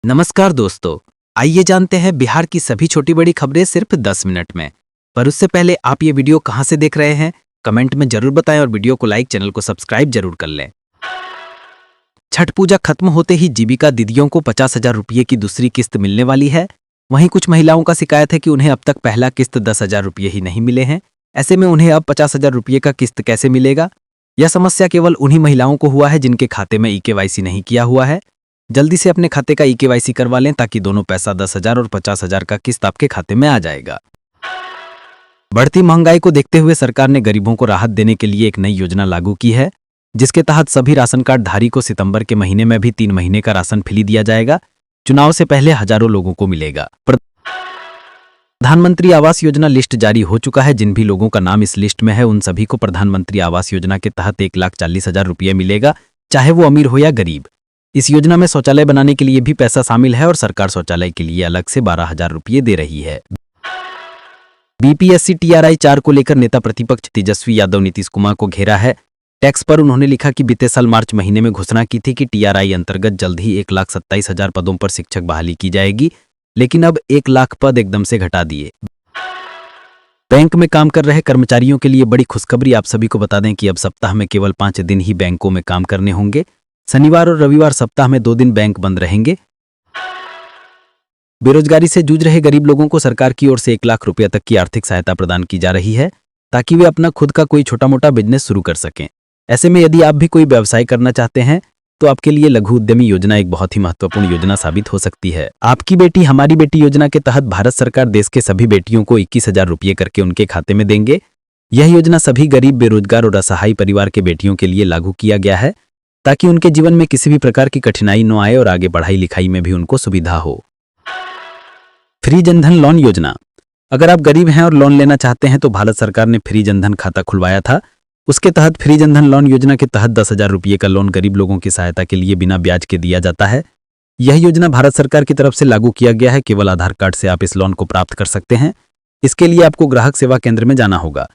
नमस्कार दोस्तों, आइए जानते हैं बिहार की सभी छोटी बड़ी खबरें सिर्फ 10 मिनट में। पर उससे पहले आप ये वीडियो कहां से देख रहे हैं, कमेंट में जरूर बताएं और वीडियो को लाइक, चैनल को सब्सक्राइब जरूर कर लें। छठ पूजा खत्म होते ही जीविका दीदियों को 50,000 रुपये की दूसरी किस्त मिलने वाली है। वहीं कुछ महिलाओं का शिकायत है कि उन्हें अब तक पहला किस्त 10,000 रुपये ही नहीं मिले हैं। ऐसे में उन्हें अब 50,000 रुपये का किस्त कैसे मिलेगा? यह समस्या केवल उन्हीं महिलाओं को हुआ है जिनके खाते में ई-केवाईसी नहीं किया हुआ है। जल्दी से अपने खाते का ई-केवाईसी करवा लें ताकि दोनों पैसा 10,000 और 50,000 का किस्त आपके खाते में आ जाएगा। बढ़ती महंगाई को देखते हुए सरकार ने गरीबों को राहत देने के लिए एक नई योजना लागू की है, जिसके तहत सभी राशन कार्ड धारी को सितंबर के महीने में भी 3 महीने का राशन फ्री दिया जाएगा। चुनाव से पहले हजारों लोगों को मिलेगा। प्रधानमंत्री आवास योजना लिस्ट जारी हो चुका है। जिन भी लोगों का नाम इस लिस्ट में है उन सभी को प्रधानमंत्री आवास योजना के तहत 1,40,000 रुपये मिलेगा, चाहे वो अमीर हो या गरीब। इस योजना में शौचालय बनाने के लिए भी पैसा शामिल है और सरकार शौचालय के लिए अलग से 12,000 रुपये दे रही है। बीपीएससी TRI 4 को लेकर नेता प्रतिपक्ष तेजस्वी यादव नीतीश कुमार को घेरा है। टैक्स पर उन्होंने लिखा कि बीते साल मार्च महीने में घोषणा की थी कि TRI अंतर्गत जल्द ही 1,27,000 पदों पर शिक्षक बहाली की जाएगी, लेकिन अब 1,00,000 पद एकदम से घटा दिए। बैंक में काम कर रहे कर्मचारियों के लिए बड़ी खुशखबरी। आप सभी को बता दें कि अब सप्ताह में केवल 5 दिन ही बैंकों में काम करने होंगे। शनिवार और रविवार सप्ताह में 2 दिन बैंक बंद रहेंगे। बेरोजगारी से जूझ रहे गरीब लोगों को सरकार की ओर से 1,00,000 रुपये तक की आर्थिक सहायता प्रदान की जा रही है, ताकि वे अपना खुद का कोई छोटा मोटा बिजनेस शुरू कर सकें। ऐसे में यदि आप भी कोई व्यवसाय करना चाहते हैं तो आपके लिए लघु उद्यमी योजना एक बहुत ही महत्वपूर्ण योजना साबित हो सकती है। आपकी बेटी हमारी बेटी योजना के तहत भारत सरकार देश के सभी बेटियों को 21,000 रुपये करके उनके खाते में देंगे। यह योजना सभी गरीब, बेरोजगार और असहाय परिवार के बेटियों के लिए लागू किया गया है, ताकि उनके जीवन में किसी भी प्रकार की कठिनाई न आए और आगे पढ़ाई लिखाई में भी उनको सुविधा हो। फ्री जनधन लोन योजना। अगर आप गरीब हैं और लोन लेना चाहते हैं तो भारत सरकार ने फ्री जनधन खाता खुलवाया था। उसके तहत फ्री जनधन लोन योजना के तहत 10,000 रुपये का लोन गरीब लोगों की सहायता के लिए बिना ब्याज के दिया जाता है। यह योजना भारत सरकार की तरफ से लागू किया गया है। केवल आधार कार्ड से आप इस लोन को प्राप्त कर सकते हैं। इसके लिए आपको ग्राहक सेवा केंद्र में जाना होगा।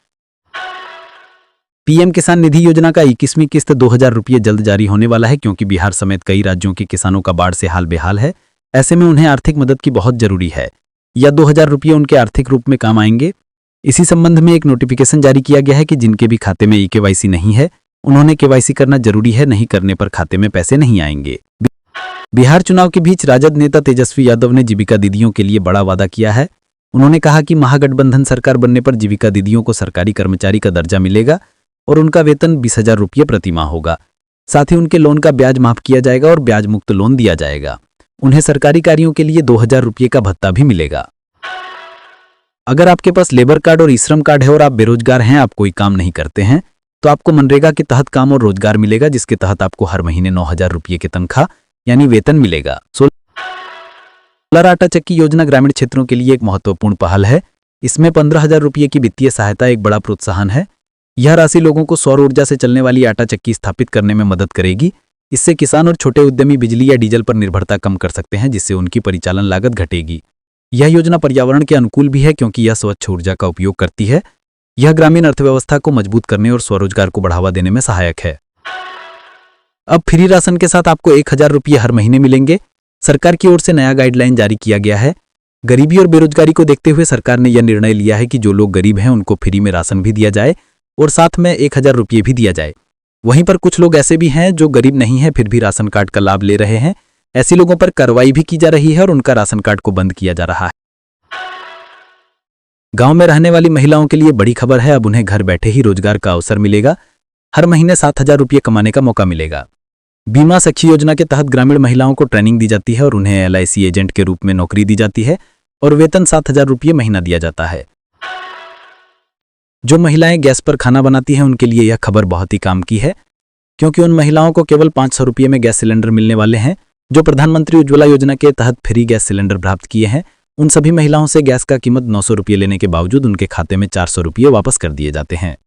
पीएम किसान निधि योजना का 21वीं किस्त 2,000 रुपये जल्द जारी होने वाला है, क्योंकि बिहार समेत कई राज्यों के किसानों का बाढ़ से हाल बेहाल है। ऐसे में उन्हें आर्थिक मदद की बहुत जरूरी है। यह 2,000 रुपये उनके आर्थिक रूप में काम आएंगे। इसी संबंध में एक नोटिफिकेशन जारी किया गया है कि जिनके भी खाते में ई-केवाईसी नहीं है उन्होंने केवाईसी करना जरूरी है, नहीं करने पर खाते में पैसे नहीं आएंगे। बिहार चुनाव के बीच राजद नेता तेजस्वी यादव ने जीविका दीदियों के लिए बड़ा वादा किया है। उन्होंने कहा कि महागठबंधन सरकार बनने पर जीविका दीदियों को सरकारी कर्मचारी का दर्जा मिलेगा और उनका वेतन 20,000 रुपये प्रति माह होगा। साथ ही उनके लोन का ब्याज माफ किया जाएगा और ब्याज मुक्त लोन दिया जाएगा। उन्हें सरकारी कार्यों के लिए 2,000 रुपये का भत्ता भी मिलेगा। अगर आपके पास लेबर कार्ड और ई-श्रम कार्ड है और आप बेरोजगार हैं, आप कोई काम नहीं करते हैं, तो आपको मनरेगा के तहत काम और रोजगार मिलेगा, जिसके तहत आपको हर महीने 9,000 रुपये की तनख्वाह यानी वेतन मिलेगा। सोलर आटा चक्की योजना ग्रामीण क्षेत्रों के लिए एक महत्वपूर्ण पहल है। इसमें 15,000 रुपये की वित्तीय सहायता एक बड़ा प्रोत्साहन है। यह राशि लोगों को सौर ऊर्जा से चलने वाली आटा चक्की स्थापित करने में मदद करेगी। इससे किसान और छोटे उद्यमी बिजली या डीजल पर निर्भरता कम कर सकते हैं, जिससे उनकी परिचालन लागत घटेगी। यह योजना पर्यावरण के अनुकूल भी है, क्योंकि यह स्वच्छ ऊर्जा का उपयोग करती है। यह ग्रामीण अर्थव्यवस्था को मजबूत करने और स्वरोजगार को बढ़ावा देने में सहायक है। अब फ्री राशन के साथ आपको 1,000 रुपये हर महीने मिलेंगे। सरकार की ओर से नया गाइडलाइन जारी किया गया है। गरीबी और बेरोजगारी को देखते हुए सरकार ने यह निर्णय लिया है कि जो लोग गरीब हैं उनको फ्री में राशन भी दिया जाए और साथ में 1,000 रुपये भी दिया जाए। वहीं पर कुछ लोग ऐसे भी हैं जो गरीब नहीं हैं फिर भी राशन कार्ड का लाभ ले रहे हैं। ऐसे लोगों पर कार्रवाई भी की जा रही है और उनका राशन कार्ड को बंद किया जा रहा है। गांव में रहने वाली महिलाओं के लिए बड़ी खबर है। अब उन्हें घर बैठे ही रोजगार का अवसर मिलेगा। हर महीने 7,000 रुपये कमाने का मौका मिलेगा। बीमा सखी योजना के तहत ग्रामीण महिलाओं को ट्रेनिंग दी जाती है और उन्हें LIC एजेंट के रूप में नौकरी दी जाती है और वेतन 7,000 रुपये महीना दिया जाता है। जो महिलाएं गैस पर खाना बनाती हैं उनके लिए यह खबर बहुत ही काम की है, क्योंकि उन महिलाओं को केवल 500 रुपये में गैस सिलेंडर मिलने वाले हैं। जो प्रधानमंत्री उज्ज्वला योजना के तहत फ्री गैस सिलेंडर प्राप्त किए हैं उन सभी महिलाओं से गैस का कीमत 900 रुपये लेने के बावजूद उनके खाते में 400 रुपये वापस कर दिए जाते हैं।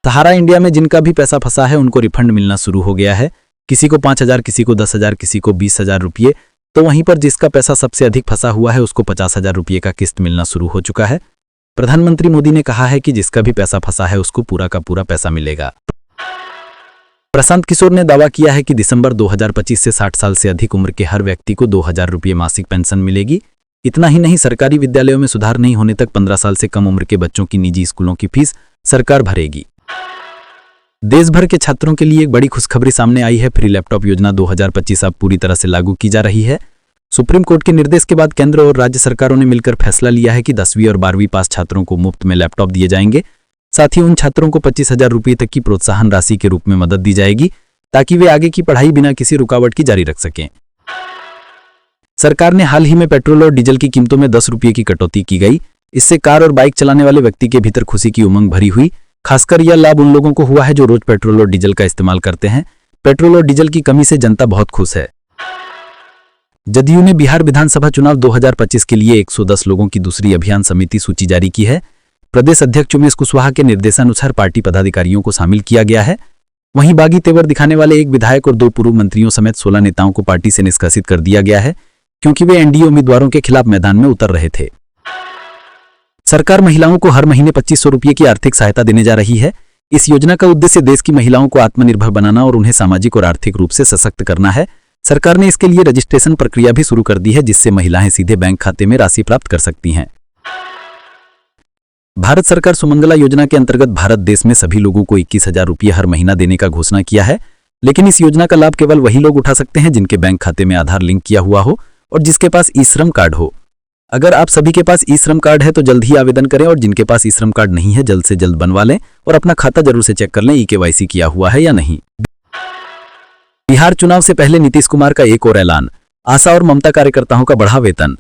सहारा इंडिया में जिनका भी पैसा फंसा है उनको रिफंड मिलना शुरू हो गया है। किसी को 5,000, किसी को 10,000, किसी को 20,000 रुपये। तो वहीं पर जिसका पैसा सबसे अधिक फंसा हुआ है उसको 50,000 रुपये का किस्त मिलना शुरू हो चुका है। प्रधानमंत्री मोदी ने कहा है कि जिसका भी पैसा फंसा है उसको पूरा का पूरा पैसा मिलेगा। प्रशांत किशोर ने दावा किया है कि दिसंबर 2025 से 60 साल से अधिक उम्र के हर व्यक्ति को 2000 रुपये मासिक पेंशन मिलेगी। इतना ही नहीं, सरकारी विद्यालयों में सुधार नहीं होने तक 15 साल से कम उम्र के बच्चों की निजी स्कूलों की फीस सरकार भरेगी। देश भर के छात्रों के लिए एक बड़ी खुशखबरी सामने आई है। फ्री लैपटॉप योजना 2025 अब पूरी तरह से लागू की जा रही है। सुप्रीम कोर्ट के निर्देश के बाद केंद्र और राज्य सरकारों ने मिलकर फैसला लिया है कि 10वीं और 12वीं पास छात्रों को मुफ्त में लैपटॉप दिए जाएंगे। साथ ही उन छात्रों को 25,000 रुपये तक की प्रोत्साहन राशि के रूप में मदद दी जाएगी ताकि वे आगे की पढ़ाई बिना किसी रुकावट की जारी रख सकें। सरकार ने हाल ही में पेट्रोल और डीजल की कीमतों में 10 रुपये की कटौती की गई। इससे कार और बाइक चलाने वाले व्यक्ति के भीतर खुशी की उमंग भरी हुई। खासकर यह लाभ उन लोगों को हुआ है जो रोज पेट्रोल और डीजल का इस्तेमाल करते हैं। पेट्रोल और डीजल की कमी से जनता बहुत खुश है। जदयू ने बिहार विधानसभा चुनाव 2025 के लिए 110 लोगों की दूसरी अभियान समिति सूची जारी की है। प्रदेश अध्यक्ष उमेश कुशवाहा के निर्देशानुसार पार्टी पदाधिकारियों को शामिल किया गया है। वहीं बागी तेवर दिखाने वाले एक विधायक और 2 पूर्व मंत्रियों समेत 16 नेताओं को पार्टी से निष्कासित कर दिया गया है क्योंकि वे एनडीए उम्मीदवारों के खिलाफ मैदान में उतर रहे थे। सरकार महिलाओं को हर महीने 2500 रुपये की आर्थिक सहायता देने जा रही है। इस योजना का उद्देश्य देश की महिलाओं को आत्मनिर्भर बनाना और उन्हें सामाजिक और आर्थिक रूप से सशक्त करना है। सरकार ने इसके लिए रजिस्ट्रेशन प्रक्रिया भी शुरू कर दी है, जिससे महिलाएं सीधे बैंक खाते में राशि प्राप्त कर सकती हैं। भारत सरकार सुमंगला योजना के अंतर्गत भारत देश में सभी लोगों को 21,000 रुपये हर महीना देने का घोषणा किया है। लेकिन इस योजना का लाभ केवल वही लोग उठा सकते हैं जिनके बैंक खाते में आधार लिंक किया हुआ हो और जिसके पास ई-श्रम कार्ड हो। अगर आप सभी के पास ई-श्रम कार्ड है तो जल्द ही आवेदन करें और जिनके पास ई-श्रम कार्ड नहीं है जल्द से जल्द बनवा लें और अपना खाता जरूर से चेक कर लें ई-केवाईसी किया हुआ है या नहीं। बिहार चुनाव से पहले नीतीश कुमार का एक और ऐलान। आशा और ममता कार्यकर्ताओं का बढ़ा वेतन।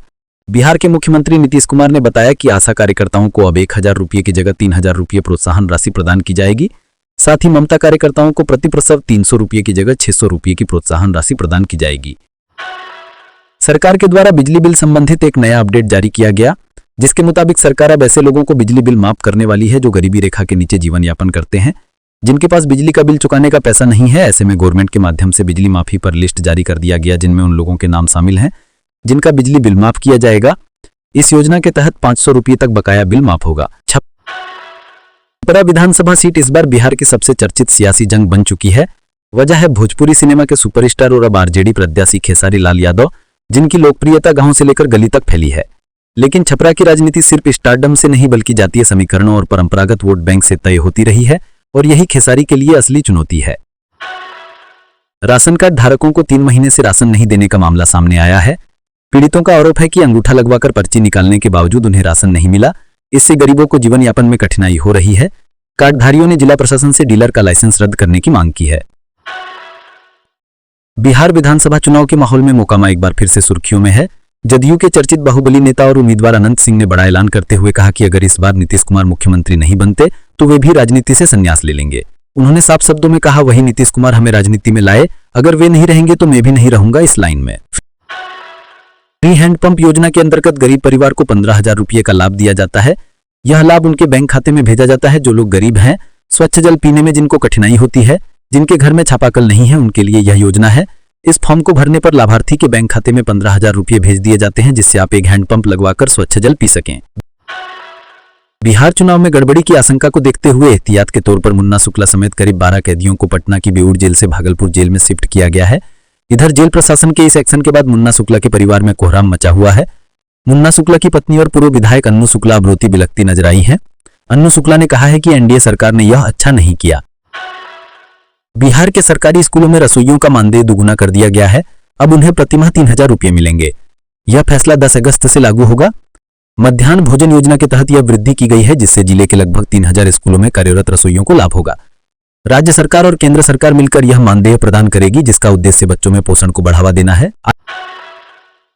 बिहार के मुख्यमंत्री नीतीश कुमार ने बताया कि आशा कार्यकर्ताओं को अब 1,000 रुपये की जगह 3,000 रुपये प्रोत्साहन राशि प्रदान की जाएगी। साथ ही ममता कार्यकर्ताओं को प्रति प्रसव 300 रुपये की जगह 600 रुपये की प्रोत्साहन राशि प्रदान की जाएगी। सरकार के द्वारा बिजली बिल संबंधित एक नया अपडेट जारी किया गया, जिसके मुताबिक सरकार अब ऐसे लोगों को बिजली बिल माफ करने वाली है जो गरीबी रेखा के नीचे जीवन यापन करते हैं, जिनके पास बिजली का बिल चुकाने का पैसा नहीं है। ऐसे में गवर्नमेंट के माध्यम से बिजली माफी पर लिस्ट जारी कर दिया गया, जिनमें उन लोगों के नाम शामिल हैं जिनका बिजली बिल माफ किया जाएगा। इस योजना के तहत 500 रुपये तक बकाया बिल माफ होगा। छपरा विधानसभा सीट इस बार बिहार की सबसे चर्चित सियासी जंग बन चुकी है। वजह है भोजपुरी सिनेमा के सुपरस्टार और अब आरजेडी प्रत्याशी खेसारी लाल यादव, जिनकी लोकप्रियता गांव से लेकर गली तक फैली है। लेकिन छपरा की राजनीति सिर्फ स्टारडम से नहीं बल्कि जातीय समीकरणों और परंपरागत वोट बैंक से तय होती रही है और यही खेसारी के लिए असली चुनौती है। राशन कार्ड धारकों को 3 महीने से राशन नहीं देने का मामला सामने आया है। पीड़ितों का आरोप है कि अंगूठा लगवाकर पर्ची निकालने के बावजूद उन्हें राशन नहीं मिला। इससे गरीबों को जीवन यापन में कठिनाई हो रही है। कार्डधारियों ने जिला प्रशासन से डीलर का लाइसेंस रद्द करने की मांग की है। बिहार विधानसभा चुनाव के माहौल में मोकामा एक बार फिर से सुर्खियों में है। जदयू के चर्चित बाहुबली नेता और उम्मीदवार अनंत सिंह ने बड़ा ऐलान करते हुए कहा कि अगर इस बार नीतीश कुमार मुख्यमंत्री नहीं बनते तो वे भी राजनीति से संन्यास ले लेंगे। उन्होंने साफ शब्दों में कहा, वही नीतीश कुमार हमें राजनीति में लाए, अगर वे नहीं रहेंगे तो मैं भी नहीं रहूंगा इस लाइन में। फ्री हैंडपंप योजना के अंतर्गत गरीब परिवार को 15,000 रुपये का लाभ दिया जाता है। यह लाभ उनके बैंक खाते में भेजा जाता है जो लोग गरीब हैं, स्वच्छ जल पीने में जिनको कठिनाई होती है, जिनके घर में चापाकल नहीं है, उनके लिए यह योजना है। इस फॉर्म को भरने पर लाभार्थी के बैंक खाते में 15,000 रुपये भेज दिए जाते हैं, जिससे आप एक हैंडपंप लगवाकर स्वच्छ जल पी सकें। बिहार चुनाव में गड़बड़ी की आशंका को देखते हुए एहतियात के तौर पर मुन्ना शुक्ला समेत करीब 12 कैदियों को पटना की बेऊर जेल से भागलपुर जेल में शिफ्ट किया गया है। इधर जेल प्रशासन के इस एक्शन के बाद मुन्ना शुक्ला के परिवार में कोहराम मचा हुआ है। मुन्ना शुक्ला की पत्नी और पूर्व विधायक अन्नू शुक्ला अब रोती बिलखती नजर आई हैं। अन्नू शुक्ला ने कहा है कि एनडीए सरकार ने यह अच्छा नहीं किया। बिहार के सरकारी स्कूलों में रसोइयों का मानदेय दुगुना कर दिया गया है। अब उन्हें प्रतिमाह 3,000 रुपये मिलेंगे। यह फैसला 10 अगस्त से लागू होगा। मध्याह्न भोजन योजना के तहत यह वृद्धि की गई है, जिससे जिले के लगभग 3,000 स्कूलों में कार्यरत रसोइयों को लाभ होगा। राज्य सरकार और केंद्र सरकार मिलकर यह मानदेय प्रदान करेगी, जिसका उद्देश्य बच्चों में पोषण को बढ़ावा देना है।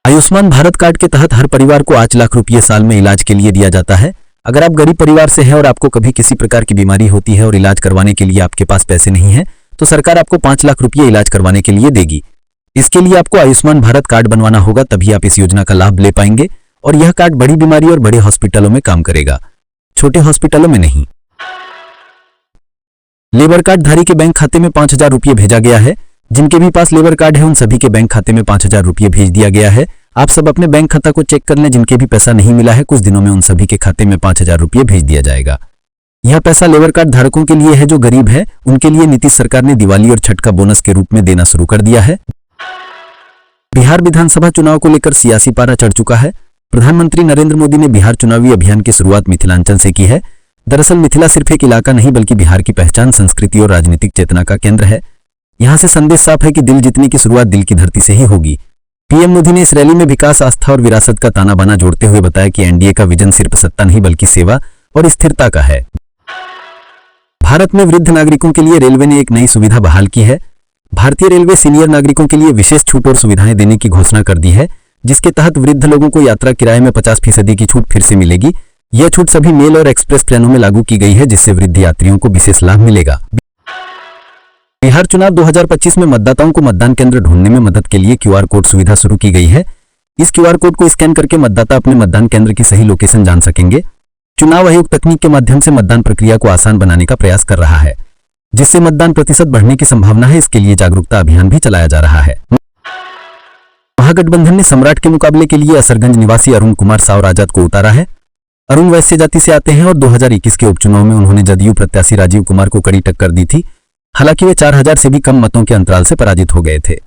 आयुष्मान भारत कार्ड के तहत हर परिवार को 8 लाख रुपये साल में इलाज के लिए दिया जाता है। अगर आप गरीब परिवार से हैं और आपको कभी किसी प्रकार की बीमारी होती है और इलाज करवाने के लिए आपके पास पैसे नहीं है, तो सरकार आपको 5 लाख रुपये इलाज करवाने के लिए देगी। इसके लिए आपको आयुष्मान भारत कार्ड बनवाना होगा, तभी आप इस योजना का लाभ ले पाएंगे। और यह कार्ड बड़ी बीमारी और बड़े हॉस्पिटलों में काम करेगा, छोटे हॉस्पिटलों में नहीं। लेबर कार्ड धारी के बैंक खाते में 5,000 रुपये भेजा गया है। जिनके भी पास लेबर कार्ड है उन सभी के बैंक खाते में 5,000 रुपये भेज दिया गया है। आप सब अपने बैंक खाता को चेक कर लें, जिनके भी पैसा नहीं मिला है कुछ दिनों में उन सभी के खाते में 5,000 रुपये भेज दिया जाएगा। यह पैसा लेबर कार्ड धारकों के लिए है जो गरीब है, उनके लिए नीतीश सरकार ने दिवाली और छठ का बोनस के रूप में देना शुरू कर दिया है। बिहार विधानसभा चुनाव को लेकर सियासी पारा चढ़ चुका है। प्रधानमंत्री नरेंद्र मोदी ने बिहार चुनावी अभियान की शुरुआत मिथिलांचल से की है। दरअसल मिथिला सिर्फ एक इलाका नहीं बल्कि बिहार की पहचान, संस्कृति और राजनीतिक चेतना का केंद्र है। यहां से संदेश साफ है कि दिल जीतने की शुरुआत दिल की धरती से ही होगी। पीएम मोदी ने इस रैली में विकास, आस्था और विरासत का ताना बाना जोड़ते हुए बताया कि एनडीए का विजन सिर्फ सत्ता नहीं बल्कि सेवा और स्थिरता का है। भारत में वृद्ध नागरिकों के लिए रेलवे ने एक नई सुविधा बहाल की है। भारतीय रेलवे सीनियर नागरिकों के लिए विशेष छूट और सुविधाएं देने की घोषणा कर दी है, जिसके तहत वृद्ध लोगों को यात्रा किराए में 50% की छूट फिर से मिलेगी। यह छूट सभी मेल और एक्सप्रेस ट्रेनों में लागू की गई है, जिससे वृद्ध यात्रियों को विशेष लाभ मिलेगा। बिहार चुनाव 2025 में मतदाताओं को मतदान केंद्र ढूंढने में मदद के लिए क्यूआर कोड सुविधा शुरू की गई है। इस क्यूआर कोड को स्कैन करके मतदाता अपने मतदान केंद्र की सही लोकेशन जान सकेंगे। चुनाव आयोग तकनीक के माध्यम से मतदान प्रक्रिया को आसान बनाने का प्रयास कर रहा है, जिससे मतदान प्रतिशत बढ़ने की संभावना है। इसके लिए जागरूकता अभियान भी चलाया जा रहा है। महागठबंधन ने सम्राट के मुकाबले के लिए असरगंज निवासी अरुण कुमार साव राजद को उतारा है। अरुण वैश्य जाति से आते हैं और 2021 के उपचुनाव में उन्होंने जदयू प्रत्याशी राजीव कुमार को कड़ी टक्कर दी थी। हालांकि वे 4000 से भी कम मतों के अंतराल से पराजित हो गए थे।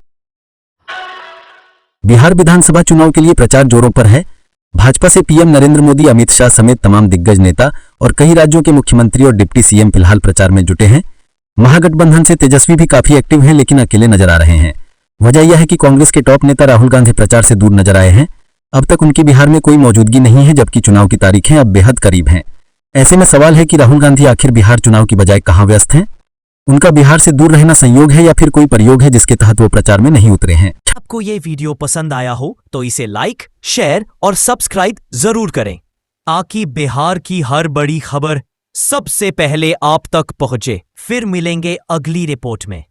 बिहार विधानसभा चुनाव के लिए प्रचार जोरों पर है। भाजपा से पीएम नरेंद्र मोदी, अमित शाह समेत तमाम दिग्गज नेता और कई राज्यों के मुख्यमंत्री और डिप्टी सीएम फिलहाल प्रचार में जुटे हैं। महागठबंधन से तेजस्वी भी काफी एक्टिव हैं, लेकिन अकेले नजर आ रहे हैं। वजह यह है कि कांग्रेस के टॉप नेता राहुल गांधी प्रचार से दूर नजर आए हैं। अब तक उनकी बिहार में कोई मौजूदगी नहीं है, जबकि चुनाव की तारीखें अब बेहद करीब हैं। ऐसे में सवाल है कि राहुल गांधी आखिर बिहार चुनाव की बजाय कहां व्यस्त हैं? उनका बिहार से दूर रहना संयोग है या फिर कोई प्रयोग है जिसके तहत वो प्रचार में नहीं उतरे हैं? आपको ये वीडियो पसंद आया हो तो इसे लाइक, शेयर और सब्सक्राइब जरूर करें, ताकि बिहार की हर बड़ी खबर सबसे पहले आप तक पहुंचे। फिर मिलेंगे अगली रिपोर्ट में।